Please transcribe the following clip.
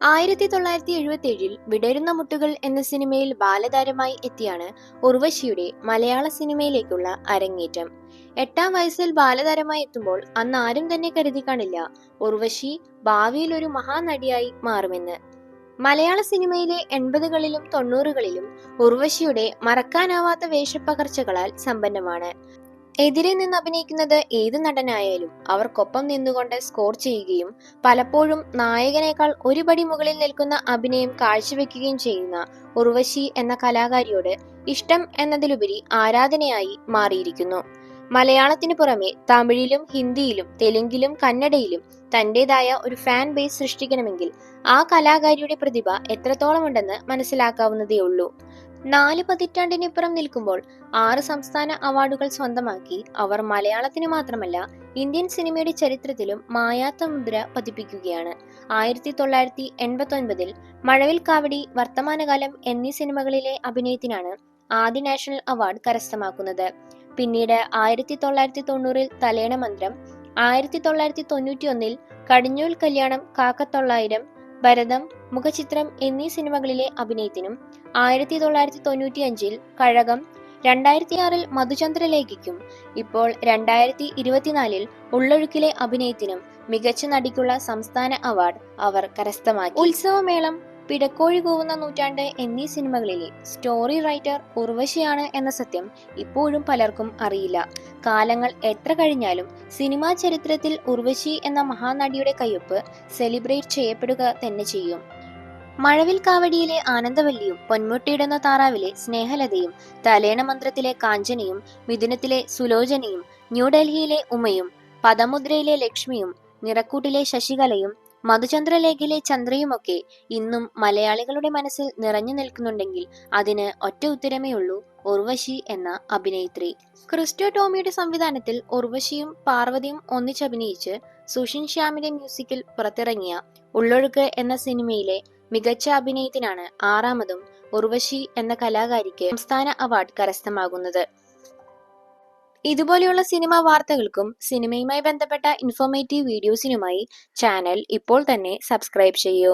1977 വിടരുന്ന മുട്ടുകൾ എന്ന സിനിമയിൽ ബാലതാരമായി എത്തിയാണ് ഉർവശിയുടെ മലയാള സിനിമയിലേക്കുള്ള അരങ്ങേറ്റം. 8-ാം വയസ്സിൽ ബാലതാരമായി എത്തുമ്പോൾ അന്ന് ആരും തന്നെ കരുതി കാണില്ല ഉർവശി ഭാവിയിൽ ഒരു മഹാനടിയായി മാറുമെന്ന്. മലയാള സിനിമയിലെ 80കളിലും 90കളിലും ഉർവശിയുടെ മറക്കാനാവാത്ത വേഷപ്പകർച്ചകളാൽ സമ്പന്നമാണ്. എതിരെ നിന്ന് അഭിനയിക്കുന്നത് ഏത് നടനായാലും അവർക്കൊപ്പം നിന്നുകൊണ്ട് സ്കോർ ചെയ്യുകയും പലപ്പോഴും നായകനേക്കാൾ ഒരു പടി മുകളിൽ നിൽക്കുന്ന അഭിനയം കാഴ്ചവെക്കുകയും ചെയ്യുന്ന ഉർവശി എന്ന കലാകാരിയോട് ഇഷ്ടം എന്നതിലുപരി ആരാധനയായി മാറിയിരിക്കുന്നു. മലയാളത്തിന് പുറമെ തമിഴിലും ഹിന്ദിയിലും തെലുങ്കിലും കന്നഡയിലും തന്റേതായ ഒരു ഫാൻ ബേസ് സൃഷ്ടിക്കണമെങ്കിൽ ആ കലാകാരിയുടെ പ്രതിഭ എത്രത്തോളം ഉണ്ടെന്ന് മനസ്സിലാക്കാവുന്നതേയുള്ളൂ. 4 പതിറ്റാണ്ടിനിപ്പുറം നിൽക്കുമ്പോൾ 6 സംസ്ഥാന അവാർഡുകൾ സ്വന്തമാക്കി അവർ മലയാളത്തിന് മാത്രമല്ല ഇന്ത്യൻ സിനിമയുടെ ചരിത്രത്തിലും മായാത്ത മുദ്ര പതിപ്പിക്കുകയാണ്. 1989 മഴവിൽ കാവടി, വർത്തമാനകാലം എന്നീ സിനിമകളിലെ അഭിനയത്തിനാണ് ആദ്യ നാഷണൽ അവാർഡ് കരസ്ഥമാക്കുന്നത്. പിന്നീട് 1990 തലേണ മന്ത്രം, 1991 കടിഞ്ഞൂൽ കല്യാണം, കാക്കത്തൊള്ളായിരം, ഭരതം, മുഖചിത്രം എന്നീ സിനിമകളിലെ അഭിനയത്തിനും 1995 കഴകം, 2006 മധുചന്ദ്രലേഖയ്ക്കും ഇപ്പോൾ 2024 ഉള്ളൊഴുക്കിലെ അഭിനയത്തിനും മികച്ച നടിക്കുള്ള സംസ്ഥാന അവാർഡ് അവർ കരസ്ഥമാക്കി. ഉത്സവമേളം, പിടക്കോഴി കൂവുന്ന നൂറ്റാണ്ട് എന്നീ സിനിമകളിലെ സ്റ്റോറി റൈറ്റർ ഉർവശിയാണ് എന്ന സത്യം ഇപ്പോഴും പലർക്കും അറിയില്ല. കാലങ്ങൾ എത്ര കഴിഞ്ഞാലും സിനിമാ ചരിത്രത്തിൽ ഉർവശി എന്ന മഹാനടിയുടെ കയ്യൊപ്പ് സെലിബ്രേറ്റ് ചെയ്യപ്പെടുക തന്നെ ചെയ്യും. മഴവിൽ കാവടിയിലെ ആനന്ദവല്ലിയും, പൊന്മുട്ടയിടുന്ന താറാവിലെ സ്നേഹലതയും, തലേണ മന്ത്രത്തിലെ കാഞ്ചനയും, മിഥുനത്തിലെ സുലോചനയും, ന്യൂഡൽഹിയിലെ ഉമയും, പദമുദ്രയിലെ ലക്ഷ്മിയും, നിറക്കൂട്ടിലെ ശശികലയും, മധുചന്ദ്രലേഖയിലെ ചന്ദ്രയുമൊക്കെ ഇന്നും മലയാളികളുടെ മനസ്സിൽ നിറഞ്ഞു നിൽക്കുന്നുണ്ടെങ്കിൽ അതിന് ഒറ്റ ഉത്തരമേ ഉള്ളൂ: ഉർവശി എന്ന അഭിനേത്രി. ക്രിസ്റ്റോ ടോമിയുടെ സംവിധാനത്തിൽ ഉർവശിയും പാർവതിയും ഒന്നിച്ചഭിനയിച്ച് സുഷിൻ ശ്യാമിന്റെ മ്യൂസിക്കിൽ പുറത്തിറങ്ങിയ ഉള്ളൊഴുക്ക് എന്ന സിനിമയിലെ മികച്ച അഭിനയത്തിനാണ് 6ാമതും ഉർവശി എന്ന കലാകാരിക്ക് സംസ്ഥാന അവാർഡ് കരസ്ഥമാകുന്നത്. ഇതുപോലെയുള്ള സിനിമാ വാർത്തകൾക്കും സിനിമയുമായി ബന്ധപ്പെട്ട ഇൻഫോർമേറ്റീവ് വീഡിയോസിനുമായി ചാനൽ ഇപ്പോൾ തന്നെ സബ്സ്ക്രൈബ് ചെയ്യൂ.